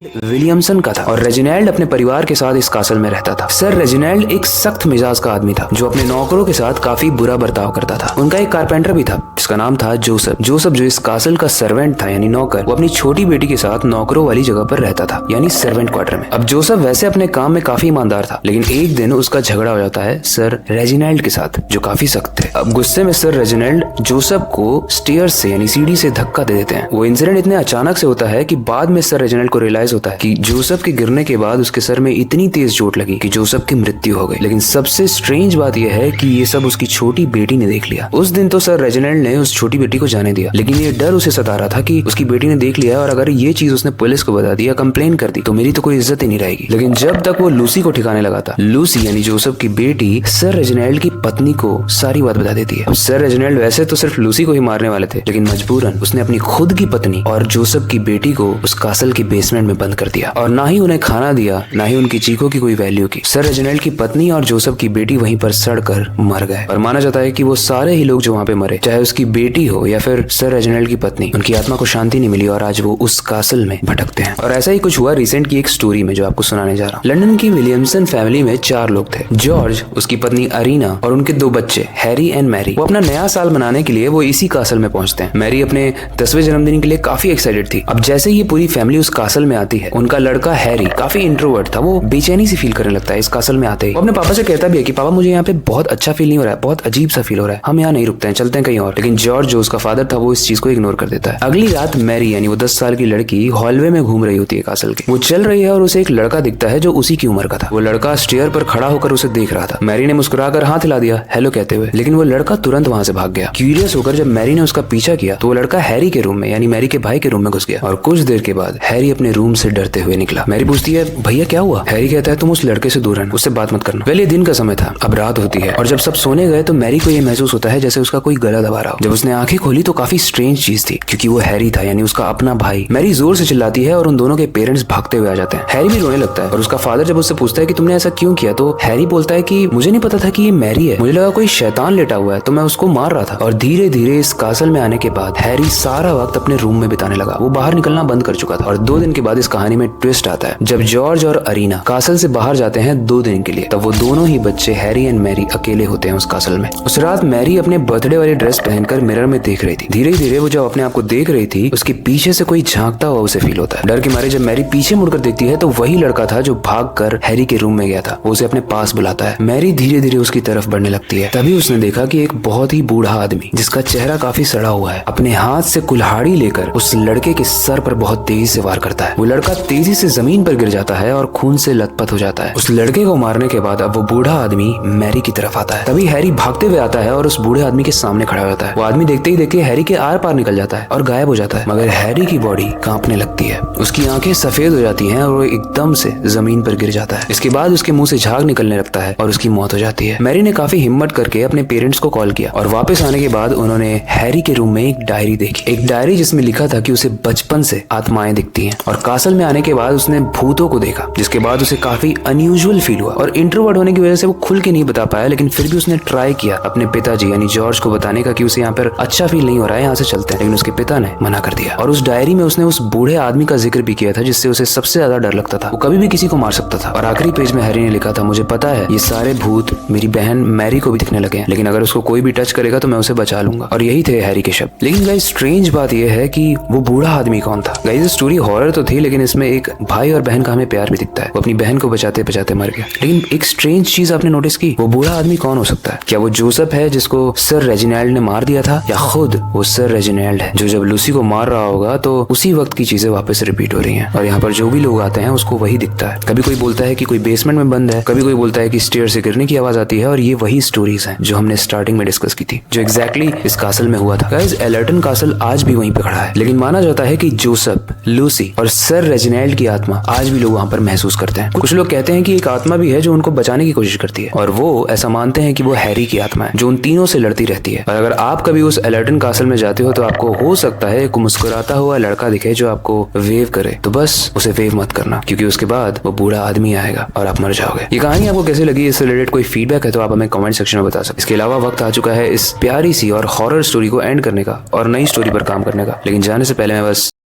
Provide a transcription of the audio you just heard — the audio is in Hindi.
विलियमसन का था और रेजिनाल्ड अपने परिवार के साथ इस कासल में रहता था। सर रेजिनाल्ड एक सख्त मिजाज का आदमी था जो अपने नौकरों के साथ काफी बुरा बर्ताव करता था। उनका एक कारपेंटर भी था जिसका नाम था जोसेफ। जोसेफ जो इस कासल का सर्वेंट था यानी नौकर, वो अपनी छोटी बेटी के साथ नौकरों वाली जगह पर रहता था यानी सर्वेंट क्वार्टर में। अब जोसेफ वैसे अपने काम में काफी ईमानदार था, लेकिन एक दिन उसका झगड़ा हो जाता है सर रेजिनाल्ड के साथ जो काफी सख्त थे। अब गुस्से में सर रेजिनाल्ड जोसेफ को स्टेयर्स से यानी सीढ़ी से धक्का दे देते हैं। वो इंसिडेंट इतने अचानक से होता है कि बाद में सर रेजिनाल्ड को रियलाइज होता है कि जोसेफ के गिरने के बाद उसके सर में इतनी तेज चोट लगी कि जोसेफ की मृत्यु हो गई। लेकिन सबसे स्ट्रेंज बात यह है कि ये सब उसकी छोटी बेटी ने देख लिया। उस दिन तो सर रेजिनाल्ड ने उस छोटी बेटी को जाने दिया, लेकिन ये डर उसे सता रहा था कि उसकी बेटी ने देख लिया और अगर ये चीज उसने पुलिस को बता दी या कंप्लेन कर दी तो मेरी तो कोई इज्जत ही नहीं रहेगी। लेकिन जब तक वो लूसी को ठिकाने लगा था, लूसी यानी जोसेफ की बेटी सर रेजिनाल्ड की पत्नी को सारी बात बता देती है। सर रेजिनाल्ड वैसे तो सिर्फ लूसी को ही मारने वाले थे, लेकिन मजबूरन उसने अपनी खुद की पत्नी और जोसेफ की बेटी को उस कासल के बेसमेंट में बंद कर दिया और ना ही उन्हें खाना दिया, ना ही उनकी चीखों की कोई वैल्यू की। सर रेजिनाल्ड की पत्नी और जोसेफ की बेटी वहीं पर सड़कर मर गए और माना जाता है कि वो सारे ही लोग जो वहाँ पे मरे, चाहे उसकी बेटी हो या फिर सर रेजिनाल्ड की पत्नी, उनकी आत्मा को शांति नहीं मिली और आज वो उस कासल में भटकते हैं। और ऐसा ही कुछ हुआ रिसेंट की एक स्टोरी में जो आपको सुनाने जा रहा हूँ। लंदन की विलियमसन फैमिली में 4 लोग थे, जॉर्ज, उसकी पत्नी अरीना और उनके 2 बच्चे हैरी एंड मैरी। वो अपना नया साल मनाने के लिए वो इसी कासल में पहुंचते हैं। मैरी अपने 10वें जन्मदिन के लिए काफी एक्साइटेड थी। अब जैसे ही ये पूरी फैमिली उस कासल में आती है, उनका लड़का हैरी काफी इंट्रोवर्ट था, वो बेचैनी सी फील करने लगता है इस कासल में आते ही। वो अपने पापा से कहता भी है कि पापा मुझे यहाँ पे बहुत अच्छा फील नहीं हो रहा है, बहुत अजीब सा फील हो रहा है, हम यहाँ नहीं रुकते हैं, चलते हैं कहीं और। लेकिन जॉर्ज जो उसका फादर था वो इस चीज को इग्नोर कर देता है। अगली रात मैरी यानी वो 10 साल की लड़की हॉलवे में घूम रही होती है कासल के। वो चल रही है और उसे एक लड़का दिखता है जो उसी की उम्र का था। वो लड़का स्टेयर पर खड़ा होकर उसे देख रहा था। मैरी ने मुस्कुराकर हाथ हिला दिया हेलो कहते हुए, लेकिन वो लड़का तुरंत वहां से भाग गया। क्यूरियस होकर जब मैरी ने उसका पीछा किया तो वो लड़का हैरी के रूम में यानी मैरी के भाई के रूम में घुस गया और कुछ देर के बाद हैरी अपने रूम से डरते हुए निकला। मैरी पूछती है भैया क्या हुआ? हैरी कहता है तुम उस लड़के से दूर रहना, उससे बात मत करना। पहले दिन का समय था, अब रात होती है और जब सब सोने गए तो मैरी को यह महसूस होता है जैसे उसका कोई गला दबा रहा हो। जब उसने आंखें खोली तो काफी स्ट्रेंज चीज थी क्योंकि वो हैरी था यानी उसका अपना भाई। मैरी जोर से चिल्लाती है और उन दोनों के पेरेंट्स भागते हुए आ जाते हैं। हैरी भी रोने लगता है और उसका फादर जब उससे पूछता है कि तुमने ऐसा क्यों किया तो हैरी बोलता है कि मुझे नहीं पता था कि ये मैरी है, मुझे लगा कोई शैतान लेटा हुआ है तो मैं उसको मार रहा था। और धीरे धीरे इस कासल में आने के बाद हैरी सारा वक्त अपने रूम में बिताने लगा। वो बाहर निकलना बंद कर चुका था और 2 दिन के बाद इस कहानी में ट्विस्ट आता है। जब जॉर्ज और अरीना कासल से बाहर जाते हैं 2 दिन के लिए, तब वो दोनों ही बच्चे हैरी एंड मैरी अकेले होते हैं उस कासल में। उस रात मैरी अपने बर्थडे वाली ड्रेस पहनकर मिरर में देख रही थी। धीरे धीरे वो जब अपने आप को देख रही थी उसके पीछे से कोई झांकता हुआ उसे फील होता है। डर के मारे जब मैरी पीछे मुड़कर देखती है तो वही लड़का था जो भागकर हैरी के रूम में गया था। वो उसे अपने पास बुलाता है। मैरी धीरे धीरे उसकी तरफ बढ़ने लगती है। तभी उसने देखा कि एक बहुत ही बूढ़ा आदमी जिसका चेहरा काफी सड़ा हुआ है अपने हाथ से कुल्हाड़ी लेकर उस लड़के के सर पर बहुत तेजी से वार करता है। वो लड़का तेजी से जमीन पर गिर जाता है और खून से लथपथ हो जाता है। उस लड़के को मारने के बाद अब वो बूढ़ा आदमी मैरी की तरफ आता है। तभी हैरी भागते हुए आता है और उस बूढ़े आदमी के सामने खड़ा हो जाता है। वो आदमी देखते ही देखते हैरी के आर पार निकल जाता है और गायब हो जाता है, मगर हैरी की बॉडी कांपने लगती है। उसकी आंखें सफेद हो जाती हैं और वो एकदम से जमीन पर गिर जाता है। इसके बाद उसके मुंह से झाग निकलने लगता है और उसकी मौत हो जाती है। मैरी ने काफी हिम्मत करके अपने पेरेंट्स को कॉल किया और वापस आने के बाद उन्होंने हैरी के रूम में एक डायरी देखी। एक डायरी जिसमें लिखा था कि उसे बचपन से आत्माएं दिखती हैं और कासल में आने के बाद उसने भूतों को देखा, जिसके बाद उसे काफी अनयूजुअल फील हुआ और इंट्रोवर्ट होने की वजह से वो खुल के नहीं बता पाया, लेकिन फिर भी उसने ट्राई किया अपने पिताजी यानी जॉर्ज को बताने का कि उसे यहाँ पर अच्छा फील नहीं हो रहा है, यहाँ से चलते हैं। लेकिन उसके पिता ने मना कर दिया और उस डायरी में उसने उस बूढ़े आदमी का जिक्र भी किया था जिससे उसे सबसे ज्यादा डर लगता था। वो कभी भी किसी को मार सकता था। और आखिरी पेज में हैरी ने लिखा था मुझे पता है ये सारे भूत मेरी बहन मैरी को भी दिखने लगे हैं, लेकिन अगर उसको कोई भी टच करेगा तो मैं उसे बचा लूंगा। और यही थे हैरी के शब्द। लेकिन गाइस स्ट्रेंज बात यह है कि वो बूढ़ा आदमी कौन था। गाइस स्टोरी हॉरर तो थी, लेकिन इसमें एक भाई और बहन का हमें प्यार भी दिखता है। वो अपनी बहन को बचाते बचाते मर गया। लेकिन एक स्ट्रेंज चीज आपने नोटिस की, वो बूढ़ा आदमी कौन हो सकता है? क्या वो जोसेफ है जिसको सर रेजिनाल्ड ने मार दिया था, या खुद वो सर रेजिनाल्ड है जो जब लूसी को मार रहा होगा तो उसी वक्त की चीजें वापस रिपीट हो रही हैं और यहाँ पर जो भी लोग आते हैं उसको वही दिखता है। कभी कोई बोलता है कि कोई बेसमेंट में बंद है, कभी कोई बोलता है कि स्टेयर से गिरने की आवाज आती है, और ये वही स्टोरीज हैं जो हमने स्टार्टिंग में डिस्कस की थी, जो एग्जैक्टली इस कासल में हुआ था। गाइस एलर्टन कासल आज भी वहीं पे खड़ा है, लेकिन माना जाता है कि जोसेफ, लूसी और सर रेजिनाल्ड की आत्मा आज भी लोग वहाँ पर महसूस करते हैं। कुछ लोग कहते हैं कि एक आत्मा भी है जो उनको बचाने की कोशिश करती है, और वो ऐसा मानते हैं कि वो हैरी की आत्मा है जो उन तीनों से लड़ती रहती है। और अगर आप कभी उस एलर्टन कासल में जाते हो तो आपको हो सकता है एक मुस्कुराता हुआ लड़का दिखे जो आपको वेव करे, तो बस उसे वेव मत करना, क्योंकि उसके बाद वो बूढ़ा आदमी आएगा और आप मर जाओगे। ये कहानी आपको कैसी लगी, इससे रिलेटेड कोई फीडबैक है तो आप हमें कमेंट सेक्शन में बता सकते। इसके अलावा वक्त आ चुका है इस प्यारी सी और हॉरर स्टोरी को एंड करने का और नई स्टोरी पर काम करने का, लेकिन जाने से पहले मैं बस